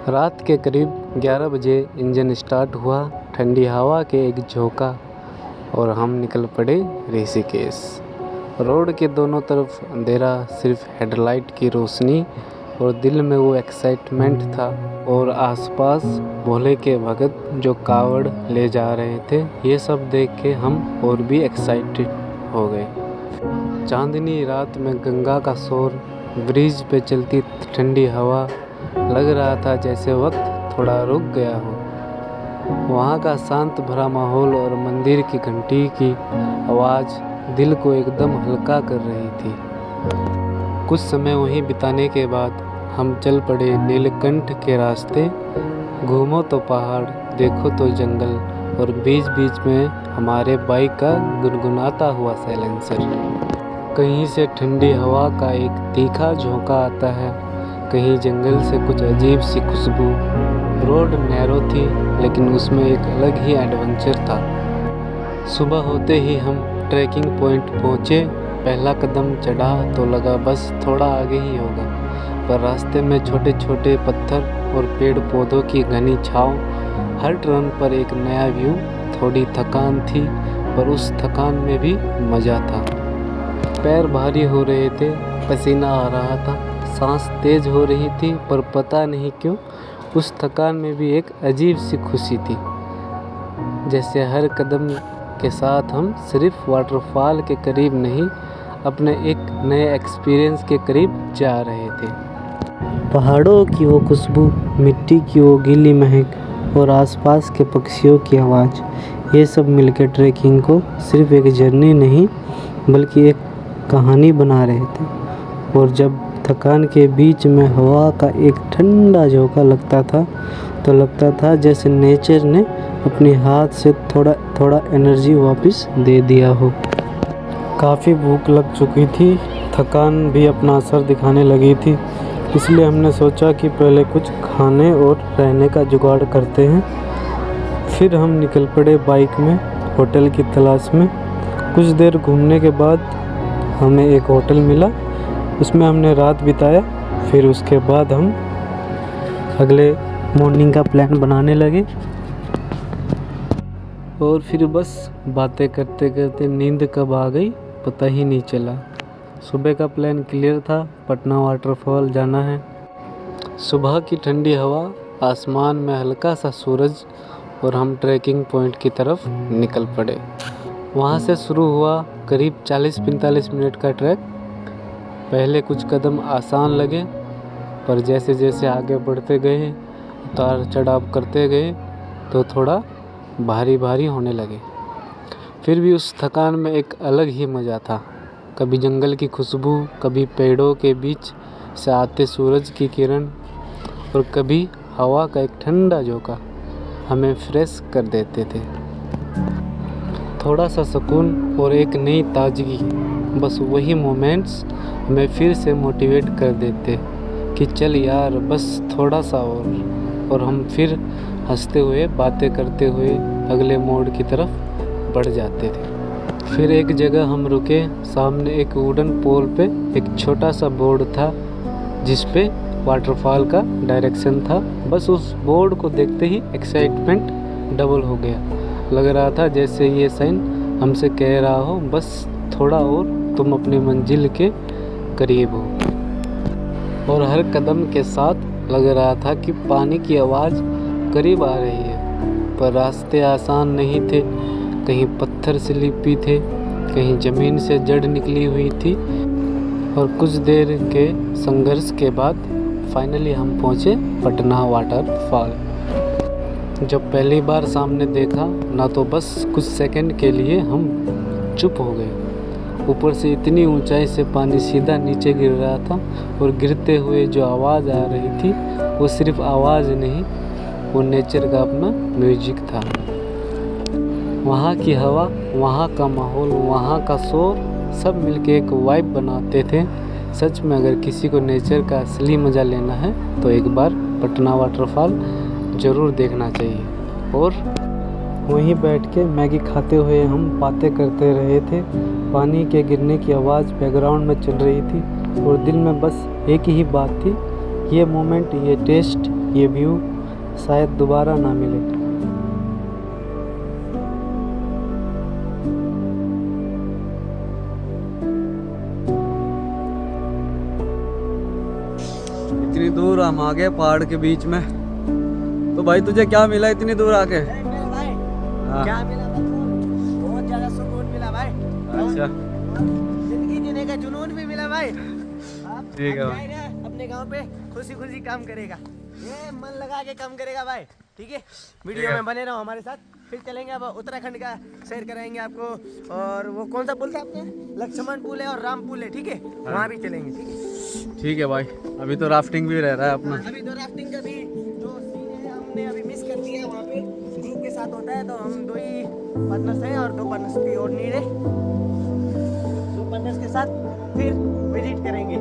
रात के करीब 11 बजे इंजन स्टार्ट हुआ, ठंडी हवा के एक झोंका और हम निकल पड़े ऋषिकेश। रोड के दोनों तरफ अंधेरा, सिर्फ हेडलाइट की रोशनी और दिल में वो एक्साइटमेंट था। और आसपास भोले के भगत जो कावड़ ले जा रहे थे, ये सब देख के हम और भी एक्साइटेड हो गए। चांदनी रात में गंगा का शोर, ब्रिज पे चलती ठंडी हवा, लग रहा था जैसे वक्त थोड़ा रुक गया हो। वहाँ का शांत भरा माहौल और मंदिर की घंटी की आवाज़ दिल को एकदम हल्का कर रही थी। कुछ समय वहीं बिताने के बाद हम चल पड़े नीलकंठ के रास्ते। घूमो तो पहाड़, देखो तो जंगल और बीच बीच में हमारे बाइक का गुनगुनाता हुआ साइलेंसर। कहीं से ठंडी हवा का एक तीखा झोंका आता है, कहीं जंगल से कुछ अजीब सी खुशबू। रोड नैरो थी लेकिन उसमें एक अलग ही एडवेंचर था। सुबह होते ही हम ट्रैकिंग पॉइंट पहुँचे। पहला कदम चढ़ा तो लगा बस थोड़ा आगे ही होगा, पर रास्ते में छोटे छोटे पत्थर और पेड़ पौधों की घनी छाँव। हर टर्न पर एक नया व्यू। थोड़ी थकान थी पर उस थकान में भी मज़ा था। पैर भारी हो रहे थे, पसीना आ रहा था, सांस तेज हो रही थी, पर पता नहीं क्यों उस थकान में भी एक अजीब सी खुशी थी। जैसे हर कदम के साथ हम सिर्फ वाटरफॉल के करीब नहीं, अपने एक नए एक्सपीरियंस के करीब जा रहे थे। पहाड़ों की वो खुशबू, मिट्टी की वो गीली महक और आसपास के पक्षियों की आवाज़, ये सब मिलकर ट्रैकिंग को सिर्फ एक जर्नी नहीं बल्कि एक कहानी बना रहे थे। और जब थकान के बीच में हवा का एक ठंडा झोंका लगता था तो लगता था जैसे नेचर ने अपने हाथ से थोड़ा थोड़ा एनर्जी वापस दे दिया हो। काफ़ी भूख लग चुकी थी, थकान भी अपना असर दिखाने लगी थी, इसलिए हमने सोचा कि पहले कुछ खाने और रहने का जुगाड़ करते हैं। फिर हम निकल पड़े बाइक में होटल की तलाश में। कुछ देर घूमने के बाद हमें एक होटल मिला, उसमें हमने रात बिताया। फिर उसके बाद हम अगले मॉर्निंग का प्लान बनाने लगे। और फिर बस बातें करते करते नींद कब आ गई पता ही नहीं चला। सुबह का प्लान क्लियर था, पटना वाटरफॉल जाना है। सुबह की ठंडी हवा, आसमान में हल्का सा सूरज और हम ट्रैकिंग पॉइंट की तरफ निकल पड़े। वहाँ से शुरू हुआ करीब 40-45 मिनट का ट्रैक। पहले कुछ कदम आसान लगे, पर जैसे जैसे आगे बढ़ते गए, उतार चढ़ाव करते गए तो थोड़ा भारी भारी होने लगे। फिर भी उस थकान में एक अलग ही मज़ा था। कभी जंगल की खुशबू, कभी पेड़ों के बीच से आते सूरज की किरण और कभी हवा का एक ठंडा झोंका हमें फ्रेश कर देते थे। थोड़ा सा सुकून और एक नई ताजगी, बस वही मोमेंट्स हमें फिर से मोटिवेट कर देते कि चल यार बस थोड़ा सा और हम फिर हंसते हुए बातें करते हुए अगले मोड़ की तरफ बढ़ जाते थे। फिर एक जगह हम रुके, सामने एक वुडन पोल पे एक छोटा सा बोर्ड था जिस पे वाटरफॉल का डायरेक्शन था। बस उस बोर्ड को देखते ही एक्साइटमेंट डबल हो गया। लग रहा था जैसे ये साइन हमसे कह रहा हो बस थोड़ा और तुम अपनी मंजिल के करीब हो। और हर कदम के साथ लग रहा था कि पानी की आवाज़ करीब आ रही है, पर रास्ते आसान नहीं थे। कहीं पत्थर से लिपि थे, कहीं ज़मीन से जड़ निकली हुई थी। और कुछ देर के संघर्ष के बाद फाइनली हम पहुँचे पटना वाटरफॉल। जब पहली बार सामने देखा ना तो बस कुछ सेकंड के लिए हम चुप हो गए। ऊपर से इतनी ऊंचाई से पानी सीधा नीचे गिर रहा था और गिरते हुए जो आवाज़ आ रही थी वो सिर्फ आवाज़ नहीं, वो नेचर का अपना म्यूजिक था। वहाँ की हवा, वहाँ का माहौल, वहाँ का शोर सब मिलके एक वाइब बनाते थे। सच में अगर किसी को नेचर का असली मज़ा लेना है तो एक बार पटना वाटरफॉल ज़रूर देखना चाहिए। और वहीं बैठ के मैगी खाते हुए हम बातें करते रहे थे। पानी के गिरने की आवाज़ बैकग्राउंड में चल रही थी और दिल में बस एक ही बात थी, ये मोमेंट, ये टेस्ट, ये व्यू शायद दोबारा ना मिले। इतनी दूर हम आ गए पहाड़ के बीच में। तो भाई तुझे क्या मिला इतनी दूर आके? मेरे भाई हाँ। क्या मिला मतलब बहुत ज्यादा सुकून मिला भाई। अच्छा जिंदगी जीने का जुनून भी मिला भाई। आप ठीक है अब भाई। जाएगा अपने गांव पे खुशी खुशी काम करेगा, ये मन लगा के काम करेगा भाई। ठीक है, वीडियो में बने रहो हमारे साथ। फिर चलेंगे अब उत्तराखंड का सैर कराएंगे आपको। और वो कौन सा पुल था आपने? लक्ष्मण पुल है और राम पुल है, ठीक है, वहाँ भी चलेंगे। ठीक है, ठीक है भाई। अभी तो राफ्टिंग भी रह रहा है अपना। अभी तो राफ्टिंग का भी जो सीन है हमने अभी मिस कर दिया। वहाँ पे ग्रुप के साथ होता है तो हम 2 ही पार्टनर्स हैं और 2 पार्टनर्स की और नीड है। 2 पार्टनर्स के साथ फिर विजिट करेंगे।